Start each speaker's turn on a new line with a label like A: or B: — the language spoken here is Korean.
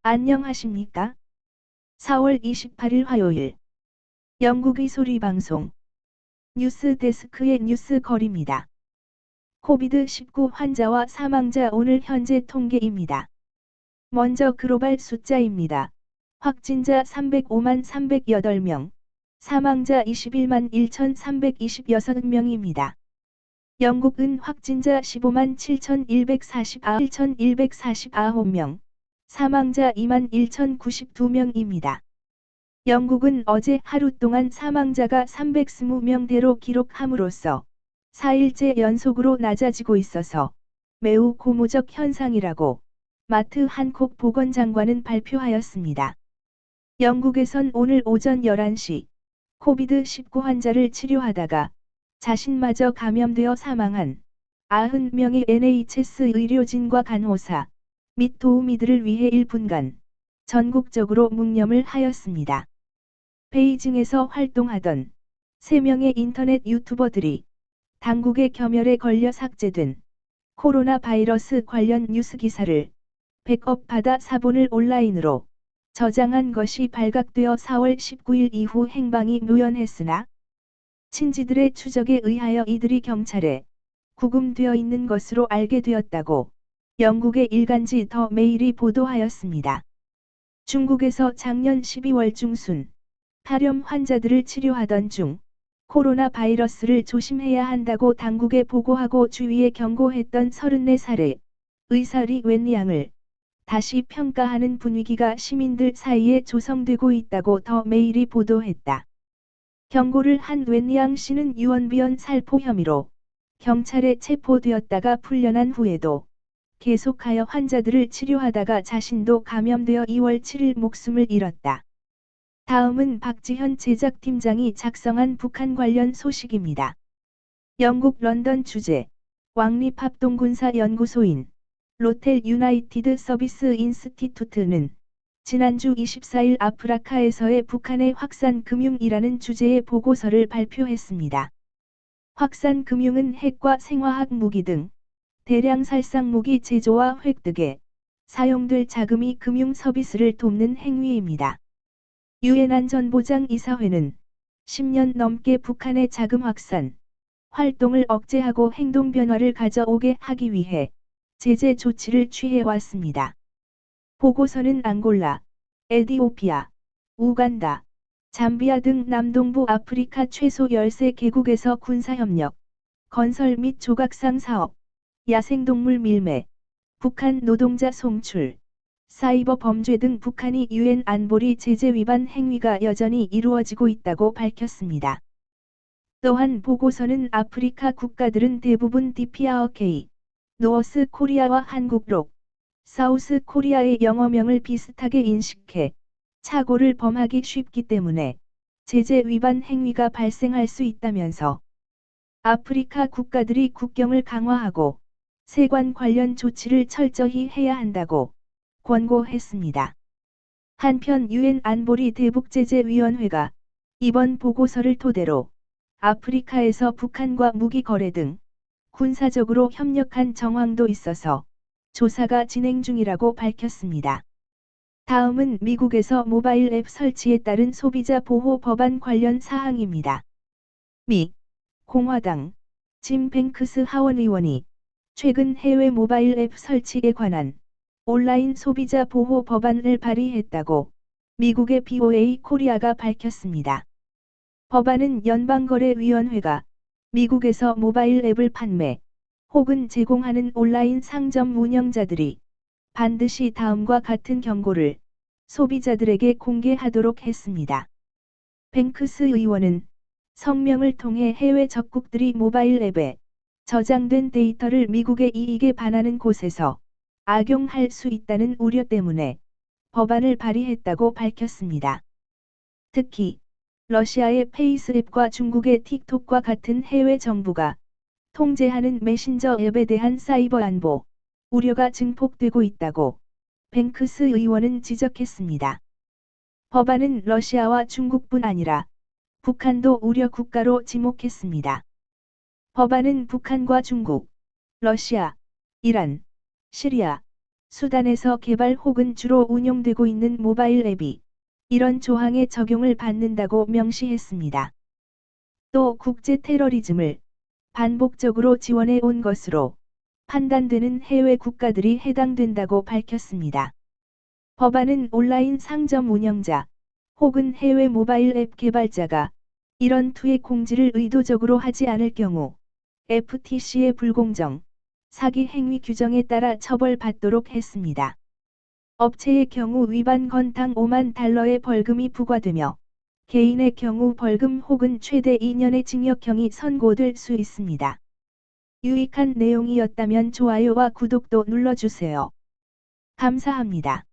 A: 안녕하십니까? 4월 28일 화요일 영국의 소리방송 뉴스데스크의 뉴스거리입니다. 코비드-19 환자와 사망자 오늘 현재 통계입니다. 먼저 글로벌 숫자입니다. 확진자 305만 308명, 사망자 21만 1326명입니다. 영국은 확진자 15만 7149명, 사망자 2만 1092명입니다. 영국은 어제 하루 동안 사망자가 320명대로 기록함으로써 4일째 연속으로 낮아지고 있어서 매우 고무적 현상이라고 마트 한콕 보건장관은 발표하였습니다. 영국에선 오늘 오전 11시 코비드-19 환자를 치료하다가 자신마저 감염되어 사망한 90명의 NHS 의료진과 간호사 및 도우미들을 위해 1분간 전국적으로 묵념을 하였습니다. 베이징에서 활동하던 3명의 인터넷 유튜버들이 당국의 겸열에 걸려 삭제된 코로나 바이러스 관련 뉴스 기사를 백업받아 사본을 온라인으로 저장한 것이 발각되어 4월 19일 이후 행방이 묘연했으나 친지들의 추적에 의하여 이들이 경찰에 구금되어 있는 것으로 알게 되었다고 영국의 일간지 더 메일이 보도하였습니다. 중국에서 작년 12월 중순 파렴 환자들을 치료하던 중 코로나 바이러스를 조심해야 한다고 당국에 보고하고 주위에 경고했던 34살의 의사 리 웬리앙을 다시 평가하는 분위기가 시민들 사이에 조성되고 있다고 더 메일이 보도했다. 경고를 한 웬리앙 씨는 유언비언 살포 혐의로 경찰에 체포되었다가 풀려난 후에도 계속하여 환자들을 치료하다가 자신도 감염되어 2월 7일 목숨을 잃었다. 다음은 박지현 제작팀장이 작성한 북한 관련 소식입니다. 영국 런던 주재 왕립합동군사연구소인 로텔 유나이티드 서비스 인스티튜트는 지난주 24일 아프리카에서의 북한의 확산금융이라는 주제의 보고서를 발표했습니다. 확산금융은 핵과 생화학 무기 등 대량 살상 무기 제조와 획득에 사용될 자금이 금융 서비스를 돕는 행위입니다. 유엔 안전보장이사회는 10년 넘게 북한의 자금 확산 활동을 억제하고 행동 변화를 가져오게 하기 위해 제재 조치를 취해왔습니다. 보고서는 앙골라, 에티오피아, 우간다, 잠비아 등 남동부 아프리카 최소 13개국에서 군사협력, 건설 및 조각상 사업, 야생동물 밀매, 북한 노동자 송출, 사이버 범죄 등 북한이 유엔 안보리 제재 위반 행위가 여전히 이루어지고 있다고 밝혔습니다. 또한 보고서는 아프리카 국가들은 대부분 DPRK, 노어스 코리아와 한국록, 사우스 코리아의 영어명을 비슷하게 인식해 착오를 범하기 쉽기 때문에 제재 위반 행위가 발생할 수 있다면서 아프리카 국가들이 국경을 강화하고 세관 관련 조치를 철저히 해야 한다고 권고했습니다. 한편 유엔 안보리 대북제재위원회가 이번 보고서를 토대로 아프리카에서 북한과 무기 거래 등 군사적으로 협력한 정황도 있어서 조사가 진행 중이라고 밝혔습니다. 다음은 미국에서 모바일 앱 설치에 따른 소비자 보호 법안 관련 사항입니다. 미 공화당 짐 뱅크스 하원의원이 최근 해외 모바일 앱 설치에 관한 온라인 소비자 보호 법안을 발의했다고 미국의 BOA 코리아가 밝혔습니다. 법안은 연방거래위원회가 미국에서 모바일 앱을 판매 혹은 제공하는 온라인 상점 운영자들이 반드시 다음과 같은 경고를 소비자들에게 공개하도록 했습니다. 뱅크스 의원은 성명을 통해 해외 적국들이 모바일 앱에 저장된 데이터를 미국의 이익에 반하는 곳에서 악용할 수 있다는 우려 때문에 법안을 발의했다고 밝혔습니다. 특히 러시아의 페이스앱과 중국의 틱톡과 같은 해외 정부가 통제하는 메신저 앱에 대한 사이버 안보 우려가 증폭되고 있다고 뱅크스 의원은 지적했습니다. 법안은 러시아와 중국뿐 아니라 북한도 우려 국가로 지목했습니다. 법안은 북한과 중국, 러시아, 이란, 시리아, 수단에서 개발 혹은 주로 운용되고 있는 모바일 앱이 이런 조항의 적용을 받는다고 명시했습니다. 또 국제 테러리즘을 반복적으로 지원해 온 것으로 판단되는 해외 국가들이 해당된다고 밝혔습니다. 법안은 온라인 상점 운영자 혹은 해외 모바일 앱 개발자가 이런 투의 공지를 의도적으로 하지 않을 경우 FTC의 불공정, 사기 행위 규정에 따라 처벌받도록 했습니다. 업체의 경우 위반 건당 5만 달러의 벌금이 부과되며 개인의 경우 벌금 혹은 최대 2년의 징역형이 선고될 수 있습니다. 유익한 내용이었다면 좋아요와 구독도 눌러주세요. 감사합니다.